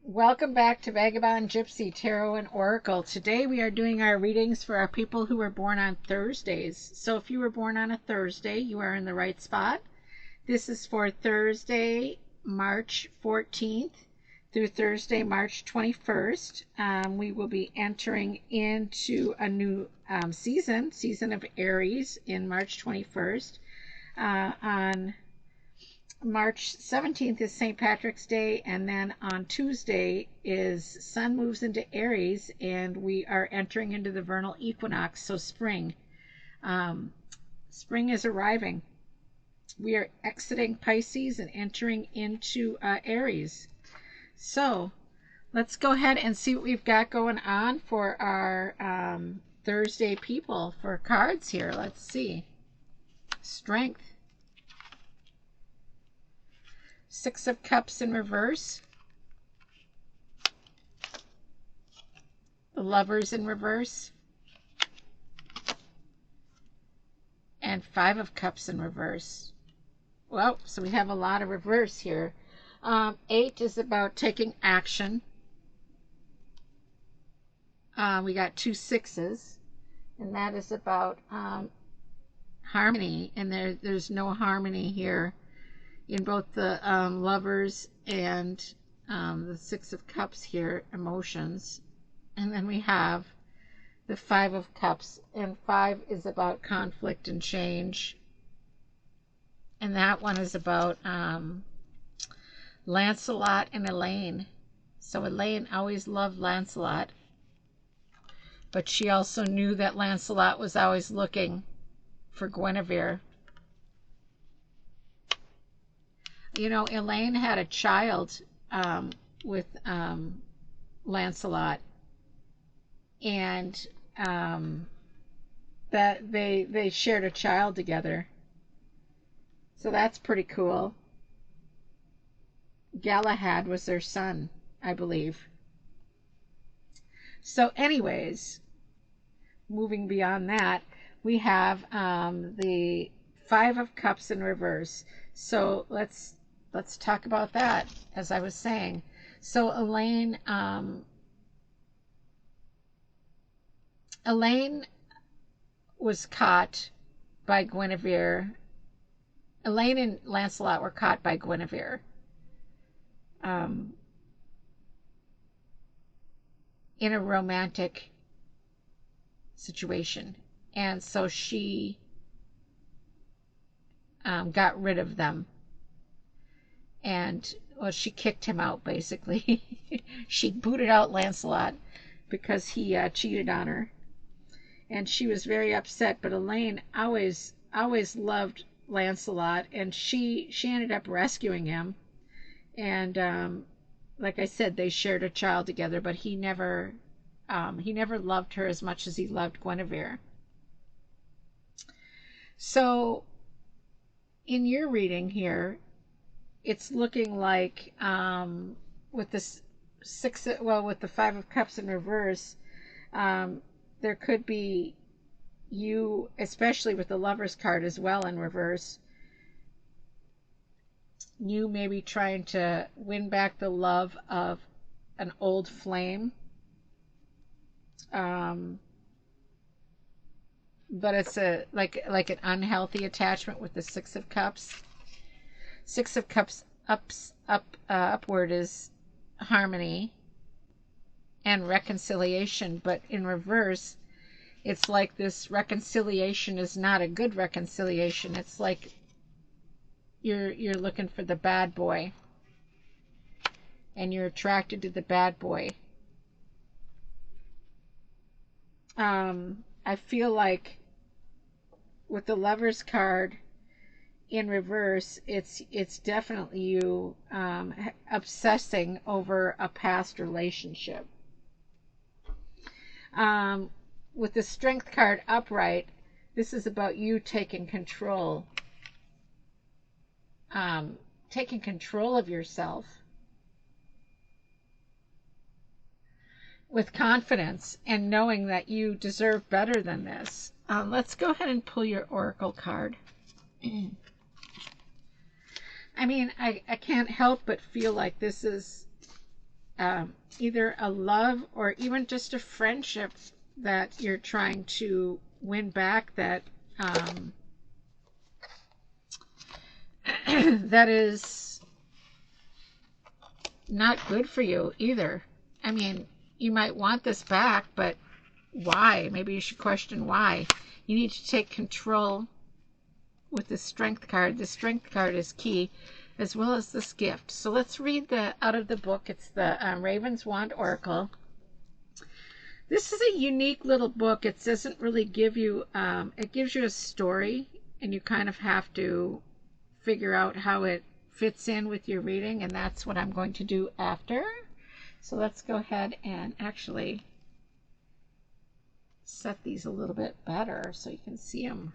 Welcome back to Vagabond, Gypsy, Tarot, and Oracle. Today we are doing our readings for our people who were born on Thursdays. So if you were born on a Thursday, you are in the right spot. This is for Thursday, March 14th through Thursday, March 21st. We will be entering into a new season of Aries in March 21st. On March 17th is St. Patrick's Day, and then on Tuesday is Sun moves into Aries, and we are entering into the vernal equinox, so spring. Spring is arriving. We are exiting Pisces and entering into Aries. So let's go ahead and see what we've got going on for our Thursday people for cards here. Let's see. Strength. Six of Cups in reverse. The Lovers in reverse. And Five of Cups in reverse. Well, so we have a lot of reverse here. 8 is about taking action. We got 2 6s, and that is about harmony, and there's no harmony here in both the Lovers and the Six of Cups here, emotions. And then we have the Five of Cups, and 5 is about conflict and change. And that one is about Lancelot and Elaine. So Elaine always loved Lancelot, but she also knew that Lancelot was always looking for Guinevere. You know, Elaine had a child with Lancelot, and that they shared a child together. So that's pretty cool. Galahad was their son, I believe. So anyways, moving beyond that, we have the Five of Cups in reverse. So let's talk about that, as I was saying. So Elaine was caught by Guinevere. Elaine and Lancelot were caught by Guinevere. In a romantic situation. And so she got rid of them. And, well, she kicked him out, basically. She booted out Lancelot because he cheated on her. And she was very upset, but Elaine always loved Lancelot, and she ended up rescuing him. And like I said, they shared a child together, but he never loved her as much as he loved Guinevere. So in your reading here, it's looking like with this with the Five of Cups in reverse, there could be you, especially with the Lover's card as well in reverse, you may be trying to win back the love of an old flame. But it's like an unhealthy attachment with the Six of Cups. Six of Cups upward is harmony and reconciliation, but in reverse, it's like this reconciliation is not a good reconciliation. It's like you're looking for the bad boy, and you're attracted to the bad boy. I feel like with the Lover's card in reverse, it's definitely you obsessing over a past relationship. With the Strength card upright, this is about you taking control. Taking control of yourself with confidence and knowing that you deserve better than this. Let's go ahead and pull your Oracle card. I mean, I can't help but feel like this is either a love or even just a friendship that you're trying to win back, that that is not good for you either. I mean, you might want this back, but why? Maybe you should question why. You need to take control with the strength card. The strength card is key, as well as this gift. So let's read the out of the book. It's the Raven's Wand Oracle. This is a unique little book. It doesn't really give you, it gives you a story, and you kind of have to figure out how it fits in with your reading, and that's what I'm going to do after. So let's go ahead and actually set these a little bit better so you can see them.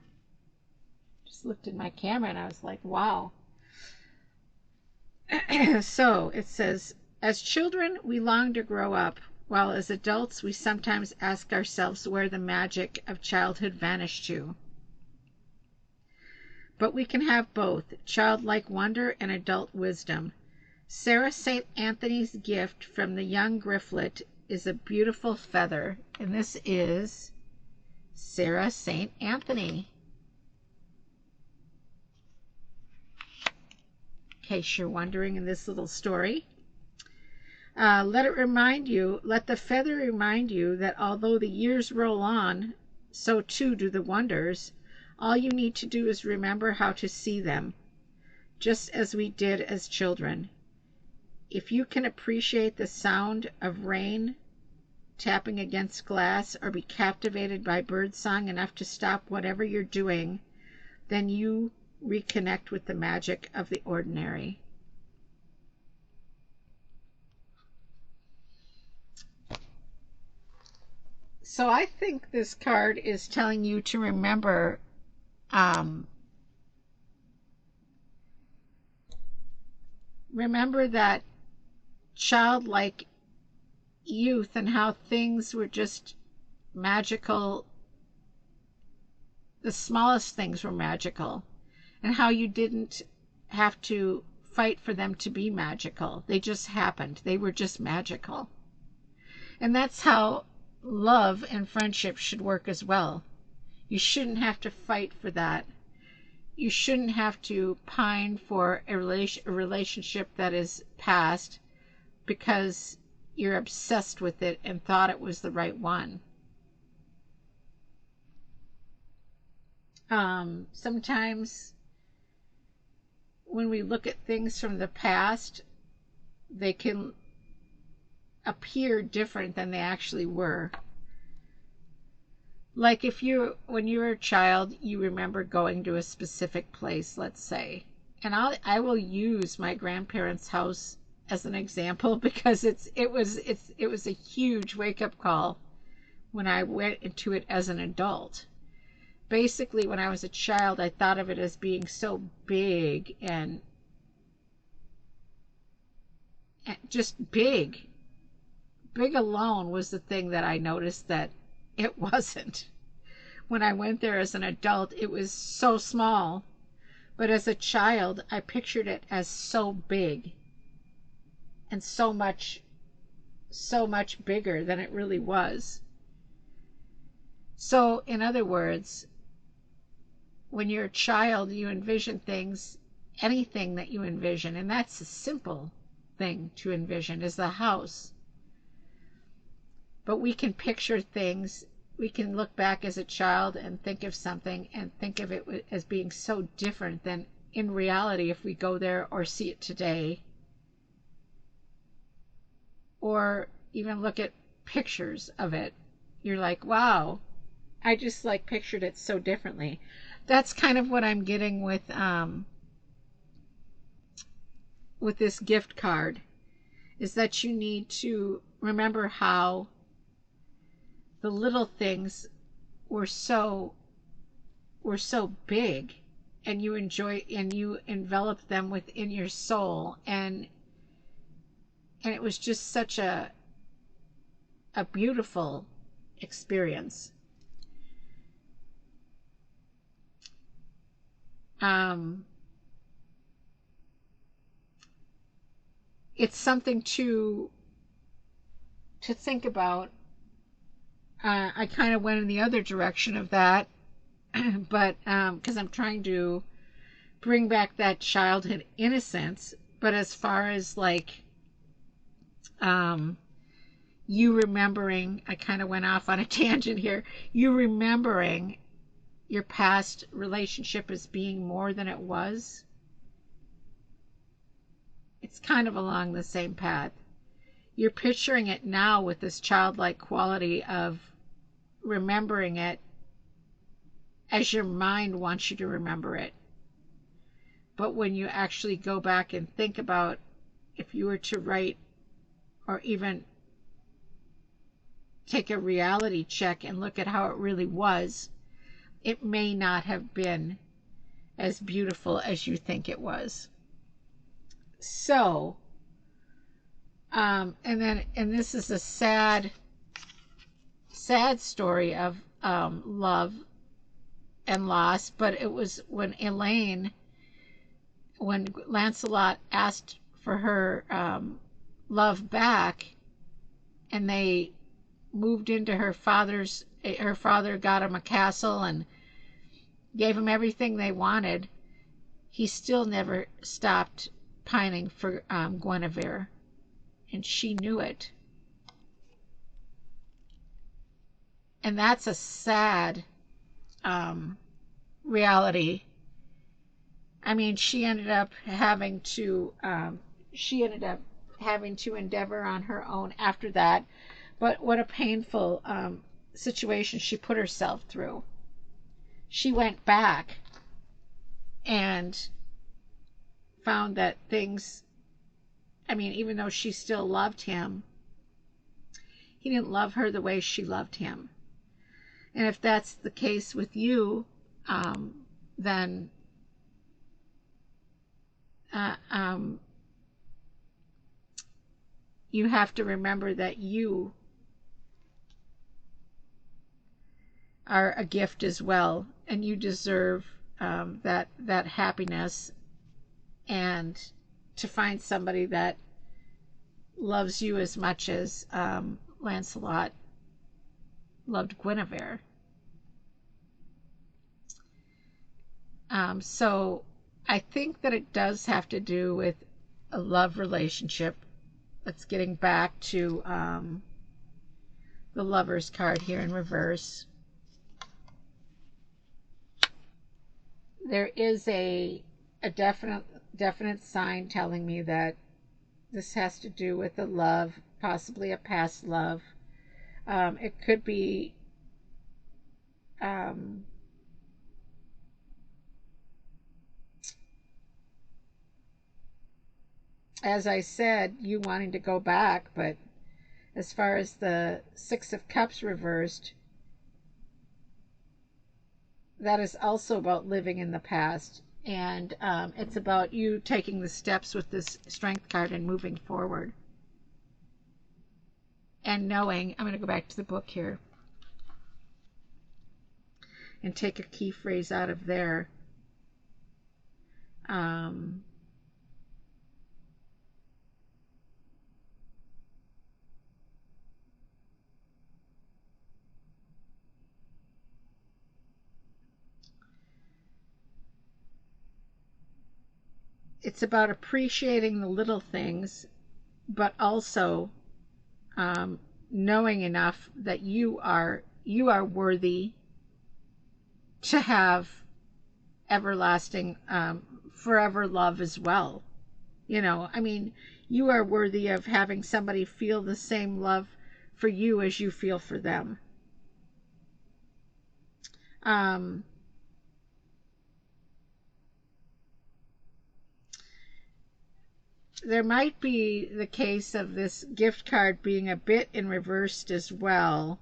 Just looked at my camera and I was like, wow. So it says, as children, we long to grow up, while as adults, we sometimes ask ourselves where the magic of childhood vanished to. But we can have both, childlike wonder and adult wisdom. Sarah St. Anthony's gift from the young Grifflet is a beautiful feather, and this is Sarah St. Anthony. In case you're wondering in this little story. Let the feather remind you that although the years roll on, so too do the wonders. All you need to do is remember how to see them, just as we did as children. If you can appreciate the sound of rain tapping against glass, or be captivated by birdsong enough to stop whatever you're doing, then you reconnect with the magic of the ordinary. So I think this card is telling you to remember remember that childlike youth and how things were just magical. The smallest things were magical, and how you didn't have to fight for them to be magical. They just happened. They were just magical. And that's how love and friendship should work as well. You shouldn't have to fight for that. You shouldn't have to pine for a relationship that is past because you're obsessed with it and thought it was the right one. Sometimes when we look at things from the past, they can appear different than they actually were. Like when you were a child, you remember going to a specific place, let's say. And I will use my grandparents' house as an example because it was a huge wake-up call when I went into it as an adult. Basically, when I was a child, I thought of it as being so big and just big. Big alone was the thing that I noticed that it wasn't. When I went there as an adult, it was so small. But as a child, I pictured it as so big and so much bigger than it really was. So, in other words, when you're a child, you envision things, anything that you envision, and that's a simple thing to envision, is the house. But we can picture things, we can look back as a child and think of something and think of it as being so different than in reality if we go there or see it today. Or even look at pictures of it. You're like, wow, I just pictured it so differently. That's kind of what I'm getting with this gift card, is that you need to remember how the little things were so big, and you enveloped them within your soul, and it was just such a beautiful experience. It's something to to think about. I kind of went in the other direction of that, but because I'm trying to bring back that childhood innocence. But as far as like um, you remembering, I kind of went off on a tangent here. You remembering your past relationship as being more than it was. It's kind of along the same path. You're picturing it now with this childlike quality of remembering it as your mind wants you to remember it. But when you actually go back and think about, if you were to write or even take a reality check and look at how it really was, it may not have been as beautiful as you think it was. So, and this is a sad story of love and loss, but it was when Lancelot asked for her love back, and they moved into her father got him a castle and gave him everything they wanted. He still never stopped pining for Guinevere, and she knew it. And that's a sad reality. I mean, she ended up having to endeavor on her own after that. But what a painful situation she put herself through. She went back and found that things, I mean, even though she still loved him, he didn't love her the way she loved him. And if that's the case with you, then you have to remember that you are a gift as well, and you deserve that happiness, and to find somebody that loves you as much as Lancelot loved Guinevere. So I think that it does have to do with a love relationship. Let's getting back to the Lover's card here in reverse. There is a definite sign telling me that this has to do with a love, possibly a past love. It could be as I said, you wanting to go back, but as far as the Six of Cups reversed, that is also about living in the past, and it's about you taking the steps with this Strength card and moving forward and knowing. I'm going to go back to the book here and take a key phrase out of there. It's about appreciating the little things, but also knowing enough that you are worthy to have everlasting, forever love as well. You know, I mean, you are worthy of having somebody feel the same love for you as you feel for them. There might be the case of this gift card being a bit in reversed as well.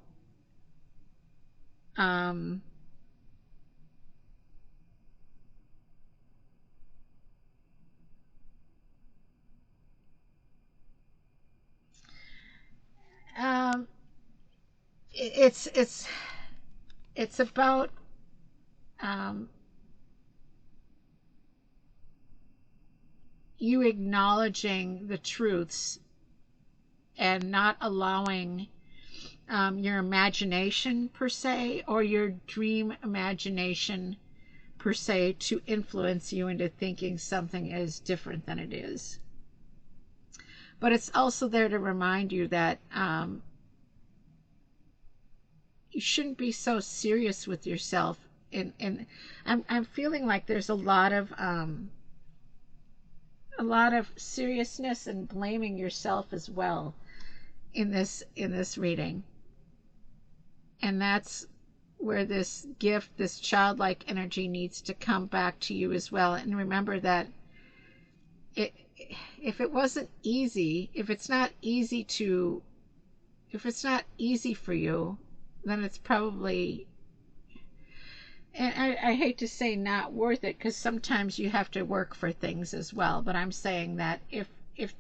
It's about you acknowledging the truths and not allowing your imagination per se, or your dream imagination per se, to influence you into thinking something is different than it is. But it's also there to remind you that you shouldn't be so serious with yourself. And I'm feeling like there's a lot of seriousness and blaming yourself as well in this reading. And that's where this gift, this childlike energy, needs to come back to you as well. And remember that if it wasn't easy, if it's not easy for you, then it's probably, and I hate to say not worth it, because sometimes you have to work for things as well. But I'm saying that if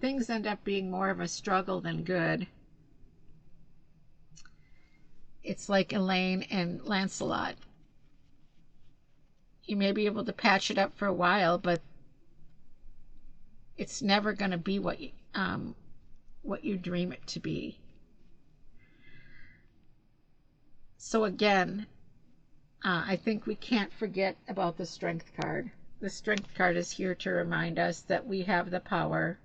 things end up being more of a struggle than good, it's like Elaine and Lancelot. You may be able to patch it up for a while, but it's never going to be what you dream it to be. So again, I think we can't forget about the Strength card. The Strength card is here to remind us that we have the power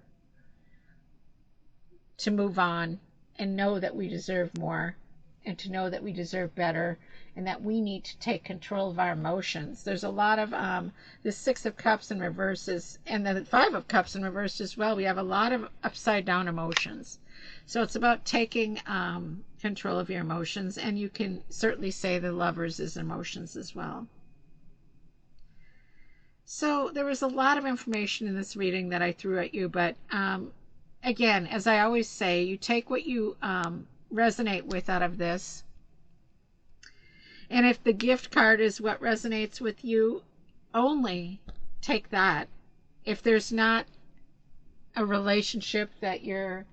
to move on and know that we deserve more, and to know that we deserve better, and that we need to take control of our emotions. There's a lot of the Six of Cups in reverse and the Five of Cups in reverse as well. We have a lot of upside down emotions. So it's about taking control of your emotions, and you can certainly say the Lovers is emotions as well. So there was a lot of information in this reading that I threw at you, but again, as I always say, you take what you resonate with out of this. And if the gift card is what resonates with you, only take that. If there's not a relationship that you're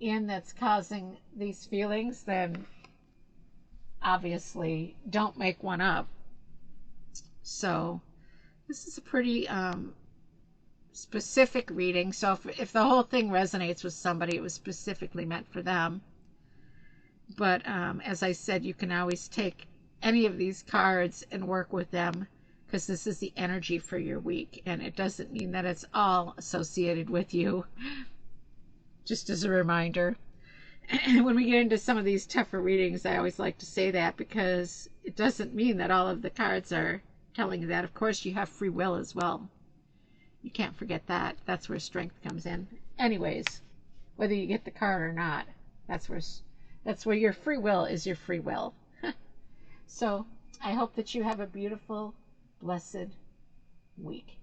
in that's causing these feelings, then obviously don't make one up. So this is a pretty specific reading. So if the whole thing resonates with somebody, it was specifically meant for them. But as I said, you can always take any of these cards and work with them, because this is the energy for your week, and it doesn't mean that it's all associated with you. Just as a reminder. When we get into some of these tougher readings, I always like to say that, because it doesn't mean that all of the cards are telling you that. Of course, you have free will as well. You can't forget that. That's where strength comes in. Anyways, whether you get the card or not, that's where your free will is your free will. So I hope that you have a beautiful, blessed week.